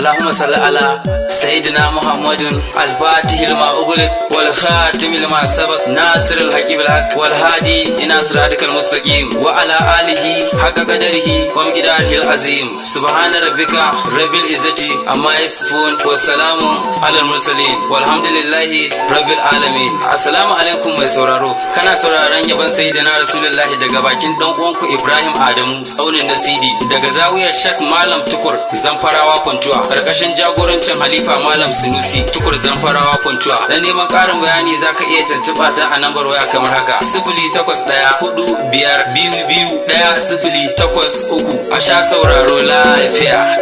اللهم صل على سيدنا محمد الفاتح لما أغلق والخاتم لما سبق ناصر الحق بالحق والهادي إلى صراطك المستقيم وعلى آله حق قدره ومقداره العظيم سبحان ربك رب العزة عما يصفون والسلام على المرسلين والحمد لله رب العالمين. Assalamu alaikum mai sauraro, kana sauraron yaban sayyidina Rasulullahi daga bakin dan uwanku Ibrahim Adamu tsaunin da CD daga zawiyar Shak Malam Tukur Zamfarawa Puntuwa karkashin jagorancin Halifa Malam Sunusi Tukur Zamfarawa Puntuwa. Dan neman karin bayani zaka iya tuntuba ta a lambar waya kamar haka 08142210103. A sha sauraro lafiya.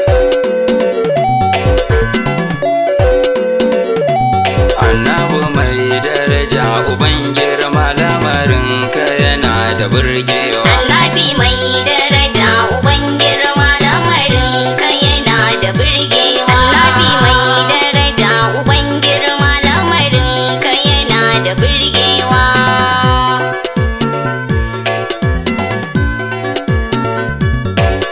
Annabi mai daraja uban girma lamarinka yana da burgewa. Annabi mai daraja uban girma lamarinka yana da burgewa. Annabi mai daraja uban girma lamarinka yana da burgewa.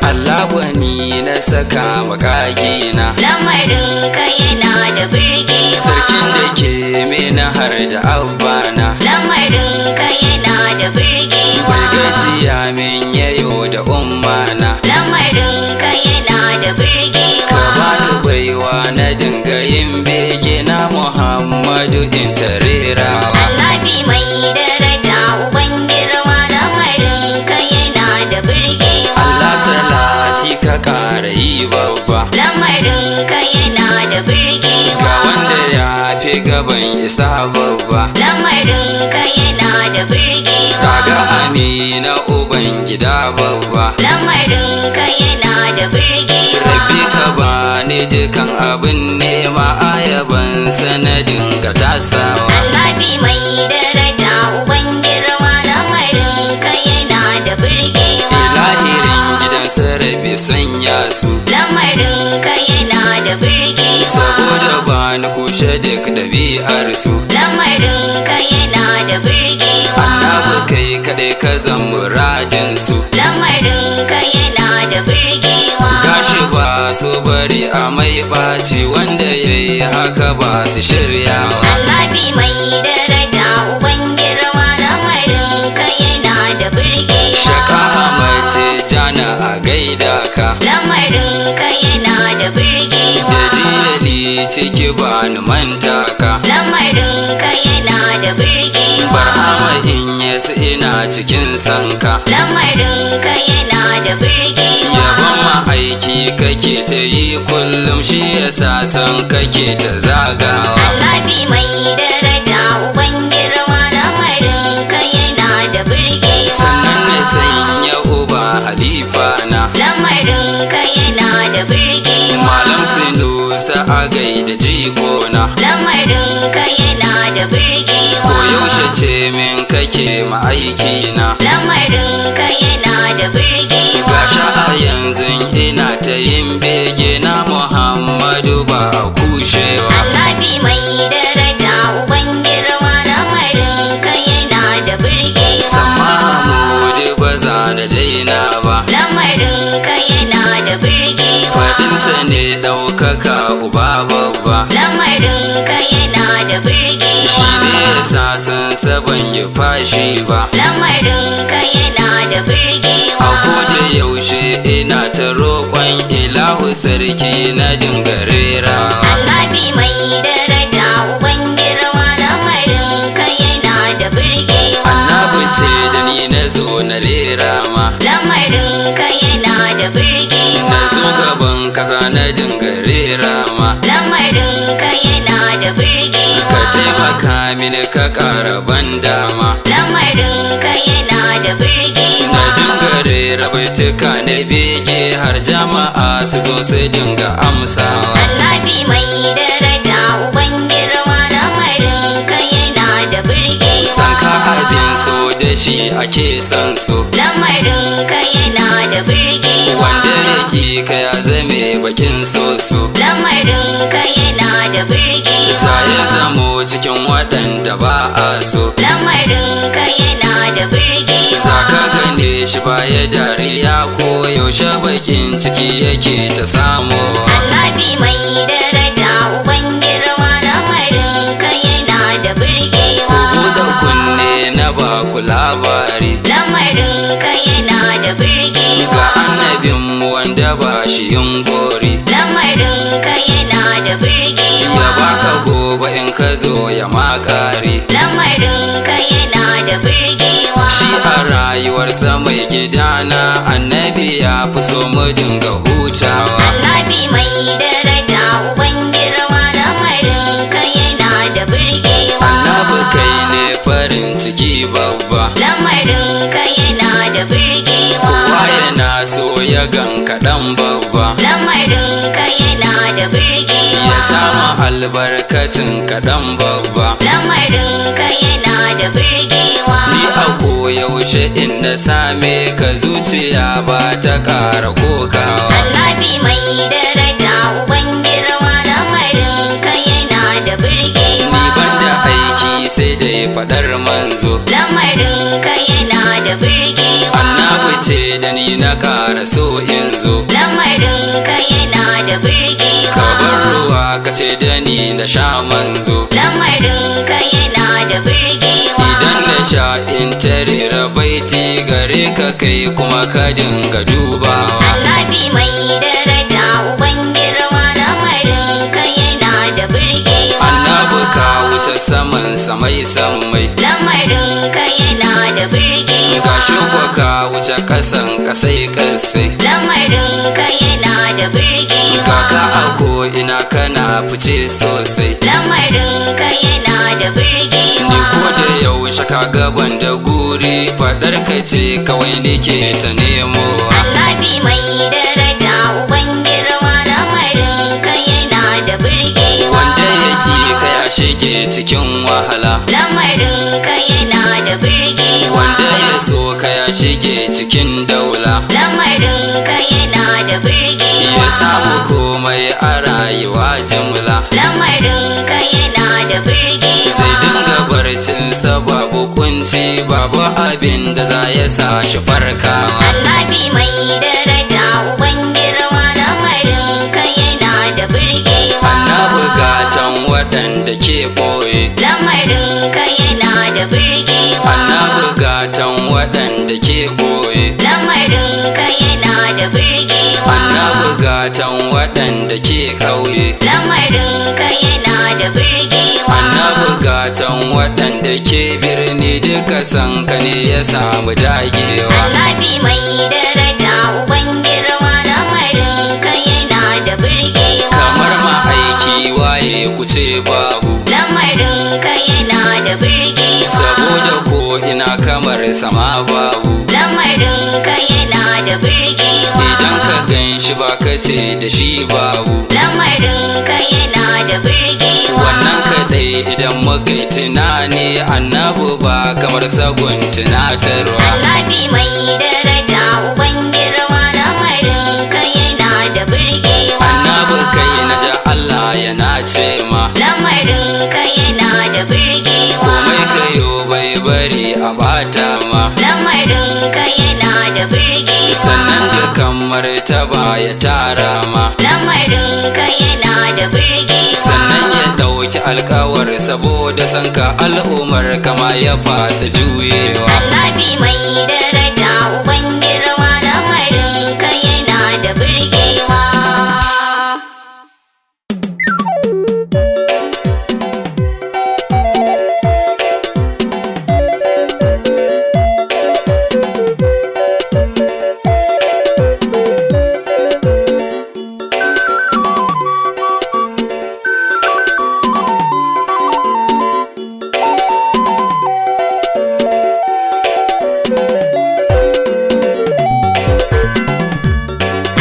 Allah gwani na saka makagina, lamarinka yana da burgewa. sarkin da ke mena har da abbana, lamarinka yana da burgewa. bai gajiya min yayo da ummana, lamarinka yana da burgewa. ka bani baiwa na dinga yin bege na Muhammadu in tarerawa. Annabi mai daraja uban girma lamarinka yana da burgewa. Allah salati ka kara yi babba, lamarinka yana da burgewa. ga wanda ya fi gaban isa babba, lamarinka yana da burgewa. kaga amina uban gida babba, lamarinka yana da burgewa. rabbi ka bani dukan abin nema ayaban sanadin ka tasawa. Annabi mai daraja uban girma lamarinka yana da burgewa. Lahirin gidan sarrafi sanya su, lamarinka yana da burgewa. saboda ba ni kushe duk ɗabi'ar su. lamarinka yana da burgewa. Annabi kai kaɗai ka zan muradin su, lamarinka yana da burgewa. gashi ba su bari a mai ɓaci wanda ya yi haka ba su shiryawa. Annabi mai daraja uban girma lamarinka yana da burgewa. Shaka mace jana a gaida ka, lamarinka yana da burgewa. da jiyali ciki ba ni manta ka, lamarinka yana da burgewa. barhama in yasu ina cikin sanka, lamarinka yana da burgewa. yabon ma'aiki kake ta yi kullum shi yasa san kake ta zagawa. Annabi mai daraja uban girma lamarinka yana da burgewa. Sannan na sanya uba halifa na, lamarinka yana da burgewa. malam sinusa a gaida jigona, lamarinka yana da burgewa. ko yaushe ce min kake ma'aiki na, lamarinka yana da burgewa. gashi a yanzu ina ta yin bege na Muhammadu ba a kushewa. Annabi mai daraja uban girma lamarinka yana da burgewa. Sama Hamudu ba za na daina ba, lamarinka yana da burgewa. faɗinsa ne ɗaukaka uba babba, lamarinka yana da burgewa. shi ne yasa san saban ya fashi ba. lamarinka yana da burgewa. A koda yaushe ina ta roƙon ilahu sarki na dingarerawa. Annabi mai daraja uban girma lamarinka yana da burgewa. Annabi ce da ni na zo na rera ma, lamarinka yana da burgewa. na zo gaban kaza na dingarera ma, lamarinka yana da burgewa. ka taimaka mini ka ƙara ban dama, lamarinka yana da burgewa. na dingarera baituka na bege har jama'a su zo su dinga amsawa. Annabi mai daraja uban girma lamarinka yana da burgewa. San ka abin so da shi ake san so, lamarinka yana da burgewa. wanda yake ka ya zame bakin soso, lamarinka yana da burgewa. za ya zamo cikin waɗanda ba a so, lamarinka yana da burgewa. za ka gane shi baya dariya ko yaushe bakin ciki yake ta samu. Annabi Annabi mai daraja uban girma lamarin ka yana da birgewa. da kunne na ba ku labari, Lamarin ka yana da birgewa. ga annabin wanda ba shi yin gori, Lamarin ka yana da birgewa. ya baka gobe in ka zo ya makare. Lamarin ka yana da birgewa. Shi a rayuwarsa mai gidana annabi ya fi so mu dinga hutawa. Annabi mai daraja uban girma lamarin ka yana da birgewa. Annabi kai ne farin ciki babba, Lamarin ka yana da birgewa. kowa yana so ya ganka ɗan babba, Lamarin ka yana da birgewa. ya samu albarkacin kaɗan babba. Lamarin ka yana da birgewa. Ni a koyaushe inda same ka zuciya ba ta ƙara kokawa. Annabi mai daraja uban girma lamarin ka yana da birgewa. Ni banda aiki sai dai faɗar manzo, Lamarin ka yana da birgewa. annabi ce da ni na ƙara so in zo. Lamarin ka yana da birgewa. Ka bar ruwa ka ce da ni na sha manzo, Lamarin ka yana da birgewa. idan na sha in tare baiti gare ka kai kuma ka dinga dubawa. Annabi mai daraja uban girma lamarin ka yana da birgewa. Annabi ka wuce saman samai sammai, Lamarin ka yana da birgewa. gashi kwa ka wuce ƙasan ƙasai ƙasai. Lamarin ka yana da birgewa. Ga ka a ko ina kana fice sosai, Lamarin ka yana da birgewa. ni ko da yaushe ka gaban da guri faɗar ka ce kawai nake ta nemowa. Annabi mai daraja uban girma lamarin ka yana da birgewa. Wanda yake ka ya shige cikin wahala, Lamarin ka yana da birgewa. wanda ya so ka ya shige cikin daula, Lamarin ka yana da birgewa. ya samu komai a rayuwa jimla. Lamarin ka yana da birgewa. Sai dinga barcinsa babu kunci, babu abin da za ya sa shi farkawa. Annabi mai daraja uban girma lamarin ka yana da birgewa. Annabi gatan waɗanda ke ɓoye, Lamarin ka yana da birgewa. annabi gatan waɗanda ke ɓoye, Lamarin ka yana da birgewa. annabi gatan waɗanda ke ƙauye, Lamarin ka yana da birgewa. annabi gatan waɗanda ke birni, duka san ka ne ya samu dagewa. Annabi mai daraja uban girma lamarin ka yana da birgewa. Kamar ma'aiki waye ku ce babu, Lamarin ka yana da birgewa. saboda ko ina kamar sama babu. Lamarin ka yana da birgewa. Idan ka gan shi ba ka ce da shi babu, Lamarin ka yana da birgewa. wannan kadai idan muka yi tunani annabi ba kamar sagun tunatarwa. Annabi mai daraja uban girma lamarin ka yana da birgewa. Annabi kai na ja Allah yana ce ma, Lamarin ka yana da birgewa. komai kayo bai bari a bata ma, Lamarin ka yana da birgewa. sannan dukan martaba ya tara ma, Lamarin ka yana da birgewa. sannan ya ɗauki alkawar saboda sanka al'umar kama ya fasa juyewa. Annabi mai daraja uban girma lamarin ka yana da birgewa.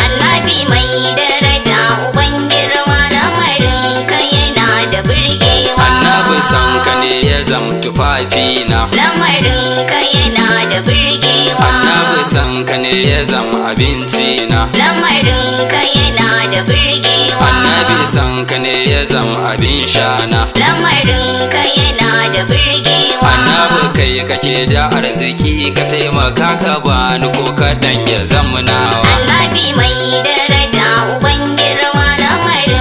Annabi mai daraja uban girma lamarin ka yana da birgewa. Annabi sanka ne ya zam tufafina, Lamarin ka yana da birgewa. annabi sanka ne ya zam abincina, Lamarin ka yana da birgewa. annabi sanka ne ya zam abin shana, Lamarin ka yana da birgewa. annabi kai kake da arziki ka taimaka ka bani ko kaɗan ya zamnawa. Annabi mai daraja uban girma lamarin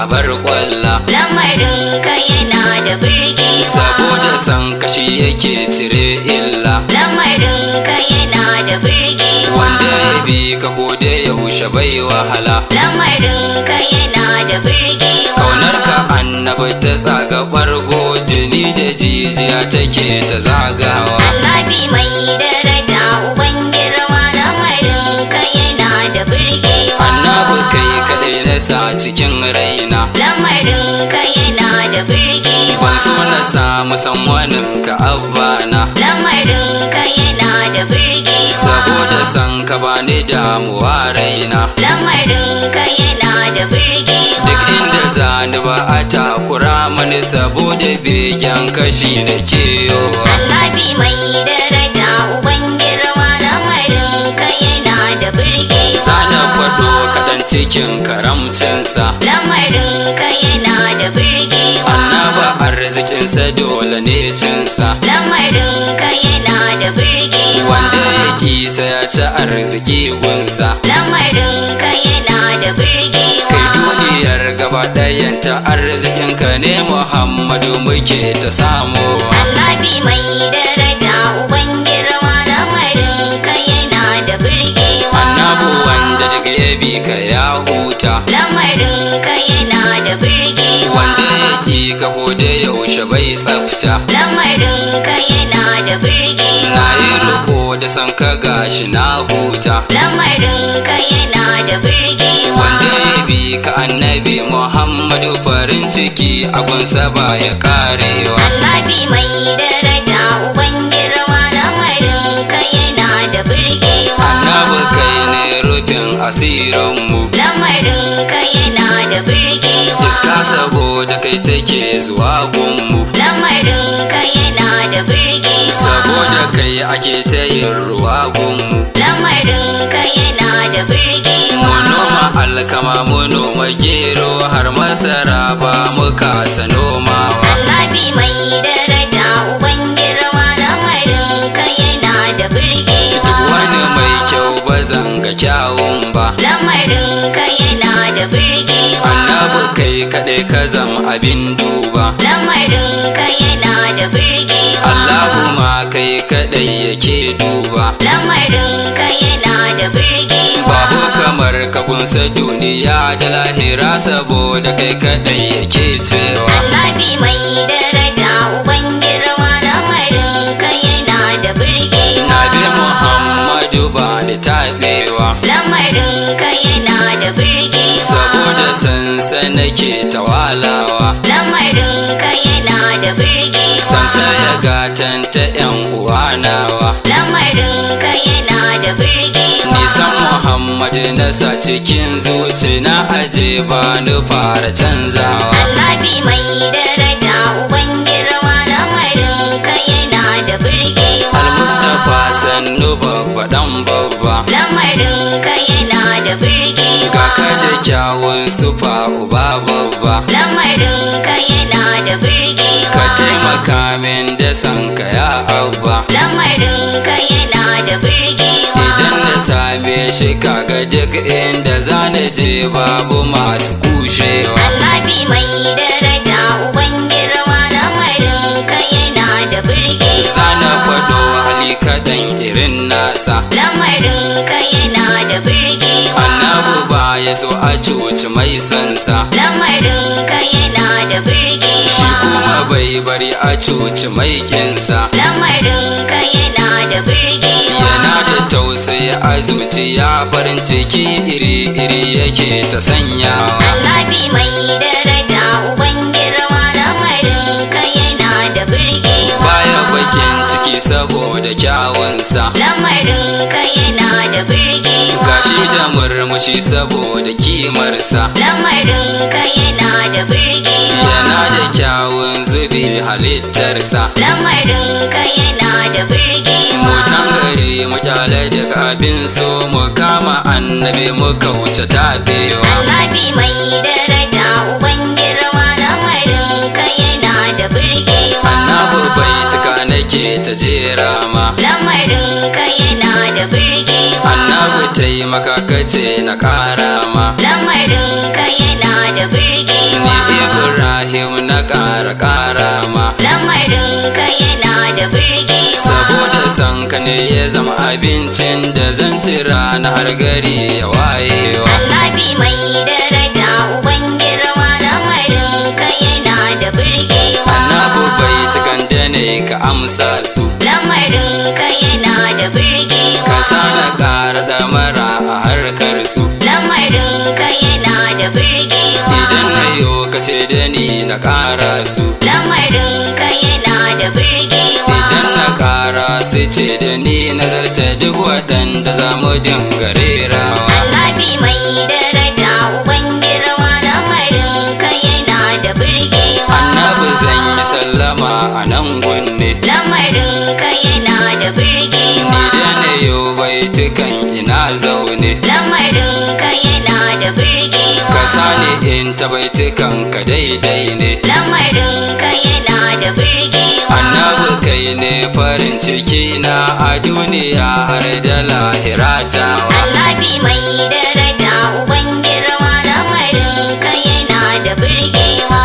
a bar kwalla. lamarin ka yana da birgewa. Saboda san kashi yake cire illa. lamarin ka yana da birgewa. Wanda ya bi ka ko da yaushe bai wahala. lamarin ka yana da birgewa. Kaunar ka annabi ta tsaga ɓargo, jini da jijiya take ta zagawa. Annabi mai daraja uban girma, lamarin ka yana da birgewa. Annabi kai kaɗai na sa cikin raina. lamarin ka yana da birgewa. Ban so na samu sanwanin ka abbana. lamarin ka yana da birgewa. Saboda san ka bani damuwa raina. lamarin ka yana da birgewa. Duk inda zani ba a takura mani, saboda begen kashi da keyowa. Annabi mai daraja uban girma, lamarin ka yana da birgewa. Sana faɗo kaɗan cikin karamcinsa. lamarin ka yana da birgewa. Annaba arzikinsa dole ne cinsa. lamarin ka yana da birgewa. Wanda ya kisa ya ci arziki gunsa. lamarin ka yana da birgewa. Kai duniyar gaba ɗayanta arzikinka ne Muhammadu muke ta samowa. Annabi mai daraja uban girma, lamarin ka yana da birgewa. Annabu wanda daga ya bi ka ya huta. lamarin ka yana da birgewa. Wanda ya ki ka ko da yaushe bai tsafta. lamarin ka yana da birgewa. Na yi riko da san ka gashi na huta. lamarin ka yana da birgewa. Wanda ya bi ka annabi Muhammadu farin ciki abunsa ba ya karewa. Annabi mai daraja uban girma, lamarin ka yana da birgewa. Annabi kai ne rufin asirinmu. lamarin ka yana da birgewa. Iska saboda kai take zuwa gunmu. lamarin ka yana da birgewa. Saboda kai ake ta yin ruwa gunmu. lamarin ka yana da birgewa. Mu noma alkama mu noma gero, har masara ba mu kasa nomawa. Annabi mai daraja uban girma, lamarin ka yana da birgewa. Duk wani mai kyau ba zan ga kyawun ba. lamarin ka yana da birgewa. Annabi kai kaɗai ka zam abin duba. lamarin ka yana da birgewa. Allahumma kai kaɗai yake duba. lamarin ka yana da birgewa. Babu kamar ka kunsa duniya da lahira, saboda kai kaɗai yake cewa. Annabi mai daraja uban girma, lamarin ka yana da birgewa. Nabi Muhammadu ba ni taɓewa. lamarin ka yana da birgewa. Saboda sansa nake tawalawa. lamarin ka yana da birgewa. Sansa ya gatanta yan uwanawa. lamarin ka yana da birgewa. Nisan Muhammadu na sa cikin zuci, na aje ba ni fara canzawa. Annabi mai daraja uban girma, lamarin ka yana da birgewa. Al-Mustapha sannu babba dan babba. lamarin ka yana da birgewa. Ga ka da kyawun sufa uba babba. lamarin ka yana da birgewa. Ka taimaka min da san ka ya abba. lamarin ka yana da birgewa. Idan na same shi kaga duk inda zana je babu masu kushewa. Annabi mai daraja uban girma, lamarin ka yana da birgewa. Sana faɗo hali kaɗan irin nasa. lamarin ka yana da birgewa. Annabu ba ya so a cuci mai sansa. lamarin ka yana da birgewa. Shi kuma bai bari a cuci mai kinsa. lamarin ka yana da birgewa. Yana da tausayi a zuciya, farin ciki iri-iri yake ta sanyawa. Annabi mai daraja uban girma, lamarin ka yana da birgewa. Baya bakin ciki saboda kyawunsa. lamarin ka yana da birgewa. Gashi da murmushi saboda kimarsa. lamarin ka yana da birgewa. Yana da kyawun zubi halittarsa. lamarin ka yana da birgewa. Mu tangare mu kyale duk abin so, mu kama annabi mu kauce tafewa. Annabi mai daraja uban girma, lamarin ka yana da birgewa. Annabi baituka nake ta jera ma. lamarin ka yana da birgewa. Annabi taimaka kace na ƙara ma. lamarin ka yana da birgewa. Ibrahim na ƙara ma. Lamarin ka yana da birgewa. Saboda san ka ne ya zama abincin da zan cira na har gari ya wayewa. Annabi mai daraja uban girma, lamarin ka yana da birgewa. Annabu bai tukanta ne ka amsa su. Lamarin ka yana da birgewa. Ka sana ƙara ɗamara a harkar su. Lamarin ka yana da birgewa. Idan na yo ka ce da ni na ƙara su. Lamarin ka yana da birgewa. Idan na ƙara su ce da ni na zarce duk waɗanda za mu dinga rerawa. Annabi mai daraja uban girma, lamarin ka yana da birgewa. Annabi zan yi sallama a nan gunne. Lamarin ka yana da birgewa. Ni da na yo baitukan ina zaune. Lamarin ka yana da birgewa. Ka sani in ta baitukan ka daidai ne. Lamarin ka yana da birgewa. Annabi kai ne farin ciki na a duniya har da lahira tawa. Annabi mai daraja uban girma, lamarin ka yana da birgewa.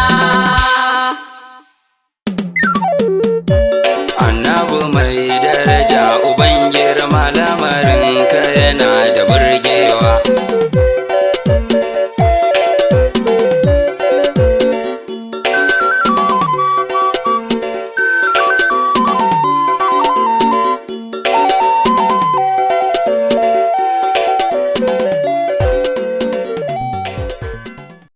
Annabi mai